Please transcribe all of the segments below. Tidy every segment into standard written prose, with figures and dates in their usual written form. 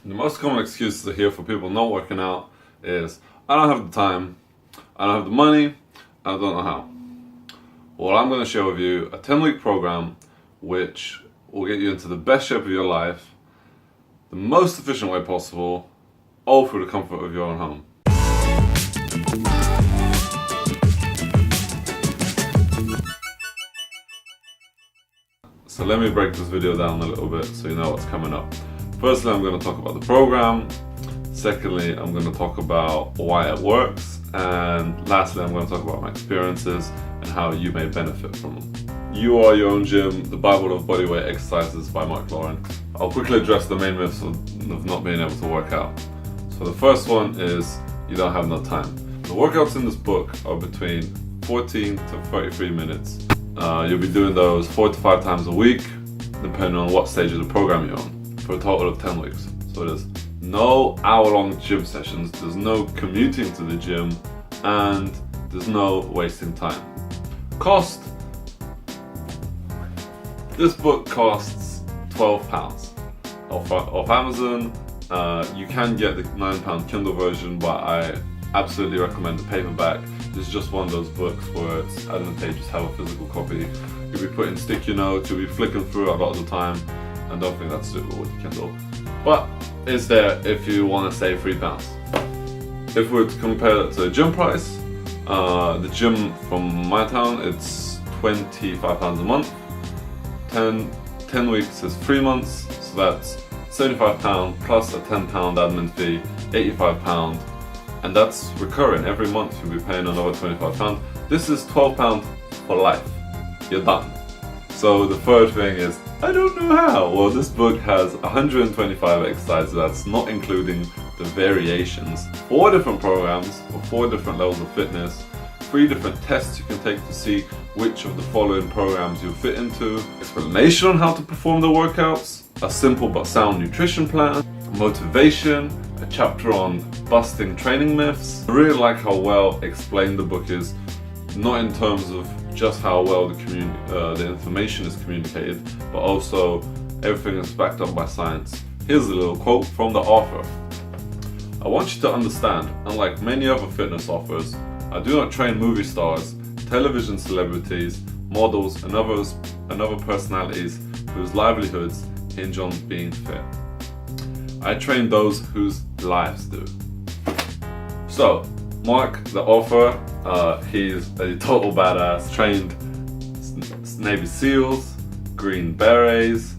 The most common excuses I hear for people not working out is, I don't have the time, I don't have the money, I don't know how. Well, I'm going to share with you a 10-week program which will get you into the best shape of your life, the most efficient way possible, all through the comfort of your own home. So let me break this video down a little bit so you know what's coming up. Firstly, I'm going to talk about the program. Secondly, I'm going to talk about why it works. And lastly, I'm going to talk about my experiences and how you may benefit from them. You Are Your Own Gym, the Bible of Bodyweight Exercises by Marc. I'll quickly address the main myths of not being able to work out. So the first one is you don't have enough time. The workouts in this book are between 14 to 33 minutes. You'll be doing those 4 to 5 times a week, depending on what stage of the program you're on, for a total of 10 weeks. So there's no hour-long gym sessions, there's no commuting to the gym, and there's no wasting time. Cost. This book costs £12 off Amazon. You can get the £9 Kindle version, but I absolutely recommend the paperback. This is just one of those books where it's advantageous to have a physical copy. You'll be putting sticky notes, you'll be flicking through it a lot of the time, and don't think that's suitable with the Kindle. But it's there if you want to save £3. If we were to compare it to the gym price, the gym from my town, it's £25 a month. 10 weeks is 3 months, so that's £75 plus a £10 admin fee, £85. And that's recurring. Every month you'll be paying another £25. This is £12 for life. You're done. So the third thing is, I don't know how. Well, this book has 125 exercises, that's not including the variations. 4 different programs for 4 different levels of fitness. 3 different tests you can take to see which of the following programs you'll fit into. Explanation on how to perform the workouts. A simple but sound nutrition plan. Motivation. A chapter on busting training myths. I really like how well explained the book is, not in terms of just how well the information is communicated, but also everything is backed up by science. Here's a little quote from the author. I want you to understand, unlike many other fitness offers, I do not train movie stars, television celebrities, models, and other personalities whose livelihoods hinge on being fit. I train those whose lives do. So, Marc, the author, he's a total badass. Trained Navy SEALs, Green Berets,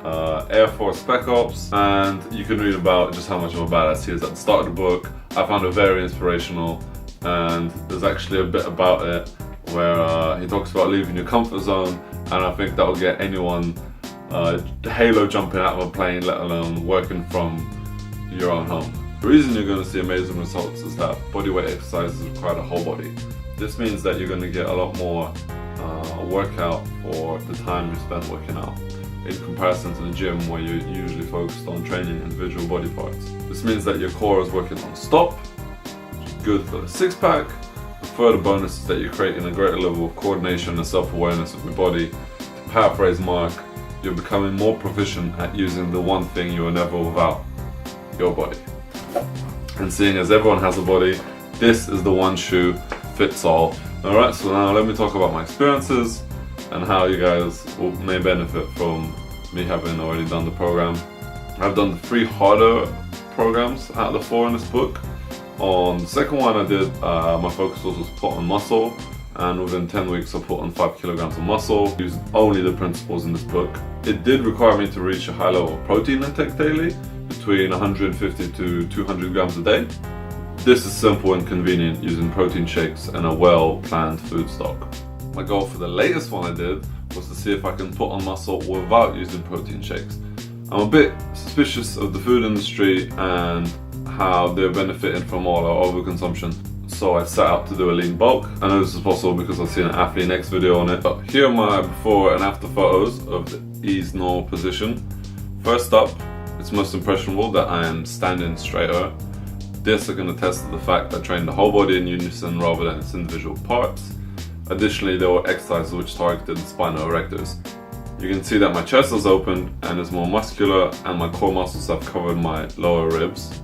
Air Force Spec Ops, and you can read about just how much of a badass he is at the start of the book. I found it very inspirational, and there's actually a bit about it where he talks about leaving your comfort zone, and I think that will get anyone halo jumping out of a plane, let alone working from your own home. The reason you're going to see amazing results is that bodyweight exercises require the whole body. This means that you're going to get a lot more workout for the time you spend working out, in comparison to the gym where you're usually focused on training individual body parts. This means that your core is working non-stop, which is good for the six-pack. The further bonus is that you're creating a greater level of coordination and self-awareness of your body. To paraphrase Marc, you're becoming more proficient at using the one thing you are never without, your body. And seeing as everyone has a body, this is the one shoe fits all. Alright, so now let me talk about my experiences and how you guys may benefit from me having already done the program. I've done the 3 harder programs out of the 4 in this book. On the second one I did, my focus was put on muscle, and within 10 weeks I put on 5 kilograms of muscle, using only the principles in this book. It did require me to reach a high level of protein intake daily, between 150 to 200 grams a day. This is simple and convenient using protein shakes and a well-planned food stock. My goal for the latest one I did was to see if I can put on muscle without using protein shakes. I'm a bit suspicious of the food industry and how they're benefiting from all our overconsumption. So I set out to do a lean bulk. I know this is possible because I've seen an Athlean video on it. But here are my before and after photos of the ease normal position. First up, it's most impressionable that I am standing straighter. This is going to test the fact that I train the whole body in unison rather than its individual parts. Additionally, there were exercises which targeted the spinal erectors. You can see that my chest is opened and is more muscular, and my core muscles have covered my lower ribs.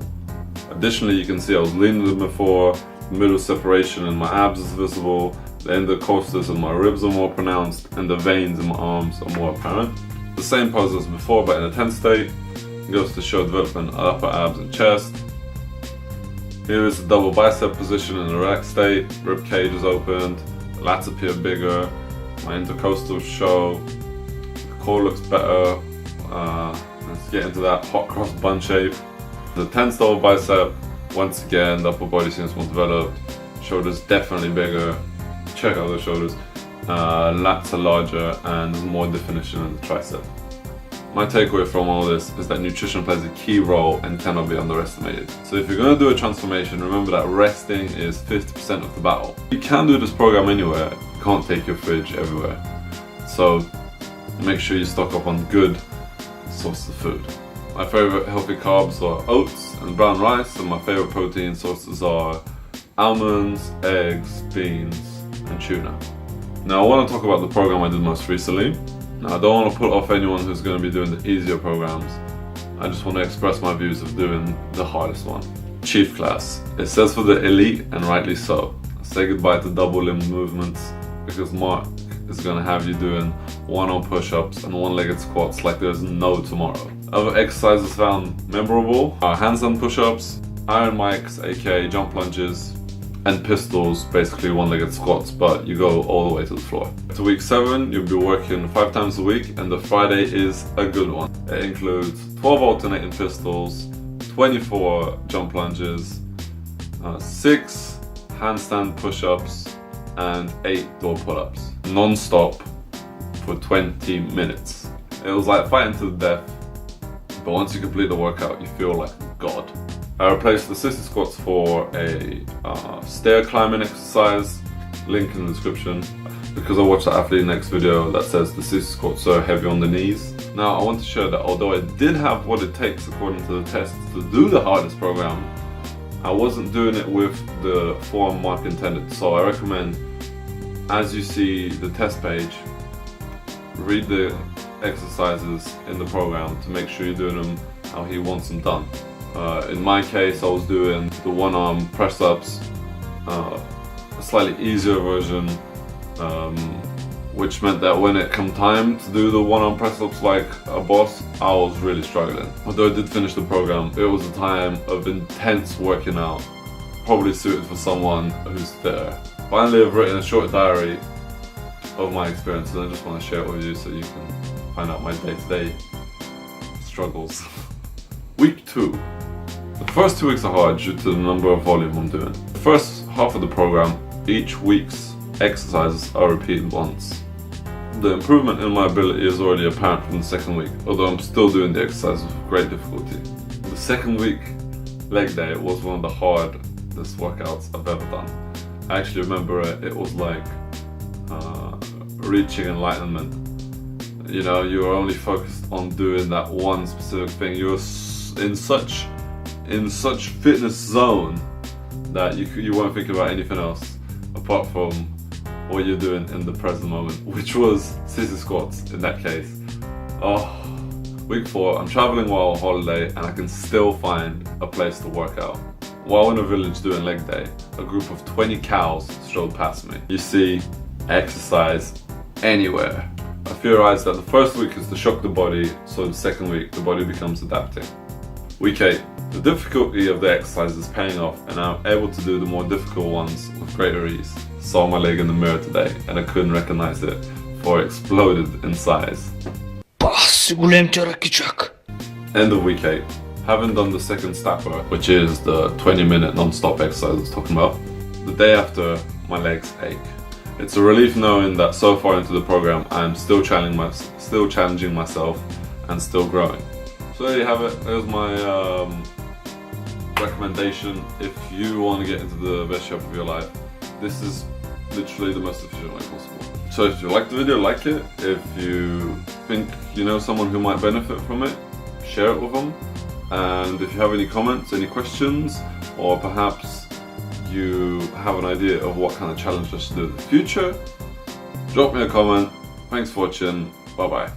Additionally, you can see I was leaner than before, the middle separation in my abs is visible, the intercostals in my ribs are more pronounced, and the veins in my arms are more apparent. The same pose as before, but in a tense state. It goes to show development of upper abs and chest. Here is the double bicep position in a relaxed state. Rib cage is opened, the lats appear bigger, my intercostals show, the core looks better. Let's get into that hot cross bun shape. The tense double bicep, once again, the upper body seems more developed. Shoulders definitely bigger. Check out the shoulders. Lats are larger and there's more definition in the tricep. My takeaway from all this is that nutrition plays a key role and cannot be underestimated. So if you're going to do a transformation, remember that resting is 50% of the battle. You can do this program anywhere, you can't take your fridge everywhere. So make sure you stock up on good sources of food. My favorite healthy carbs are oats and brown rice, and my favorite protein sources are almonds, eggs, beans, and tuna. Now I want to talk about the program I did most recently. Now I don't want to put off anyone who's going to be doing the easier programs. I just want to express my views of doing the hardest one. Chief class. It says for the elite, and rightly so. Say goodbye to double limb movements, because Marc is going to have you doing one-arm push-ups and one-legged squats like there's no tomorrow. Other exercises found memorable are handstand push-ups, iron mics, aka jump lunges, and pistols, basically one-legged squats, but you go all the way to the floor. To week 7, you'll be working 5 times a week, and the Friday is a good one. It includes 12 alternating pistols, 24 jump lunges, 6 handstand push-ups, and 8 door pull-ups, non-stop for 20 minutes. It was like fighting to the death, but once you complete the workout, you feel like God. I replaced the sissy squats for a stair climbing exercise, link in the description, because I watched the Athletic video that says the sissy squats are heavy on the knees. Now I want to share that although I did have what it takes according to the tests to do the hardest program, I wasn't doing it with the form Marc intended. So I recommend, as you see the test page, read the exercises in the program to make sure you're doing them how he wants them done. In my case, I was doing the one-arm press-ups, a slightly easier version, which meant that when it came time to do the one-arm press-ups like a boss, I was really struggling. Although I did finish the program, it was a time of intense working out, probably suited for someone who's there. Finally, I've written a short diary of my experiences, and I just want to share it with you so you can find out my day-to-day struggles. Week 2. The first 2 weeks are hard due to the number of volume I'm doing. The first half of the program, each week's exercises are repeated once. The improvement in my ability is already apparent from the second week, although I'm still doing the exercise with great difficulty. The second week, leg day, was one of the hardest workouts I've ever done. I actually remember it was like reaching enlightenment. You know, you were only focused on doing that one specific thing. You were in such fitness zone that you weren't thinking about anything else apart from what you're doing in the present moment, which was sissy squats in that case. Oh, week 4, I'm traveling while on holiday and I can still find a place to work out. While in a village doing leg day, a group of 20 cows strolled past me. You see, exercise anywhere. I theorized that the first week is to shock the body, so the second week the body becomes adapting. Week 8. The difficulty of the exercise is paying off, and I'm able to do the more difficult ones with greater ease. Saw my leg in the mirror today and I couldn't recognize it, for it exploded in size. End of week 8. Having done the second stepper, which is the 20-minute non-stop exercise I was talking about, the day after my legs ache. It's a relief knowing that so far into the program I'm still challenging myself and still growing. So there you have it. There's my recommendation if you want to get into the best shape of your life. This is literally the most efficient way possible. So if you like the video, like it. If you think you know someone who might benefit from it, share it with them. And if you have any comments, any questions, or perhaps you have an idea of what kind of challenge I should do in the future, drop me a comment. Thanks for watching. Bye bye.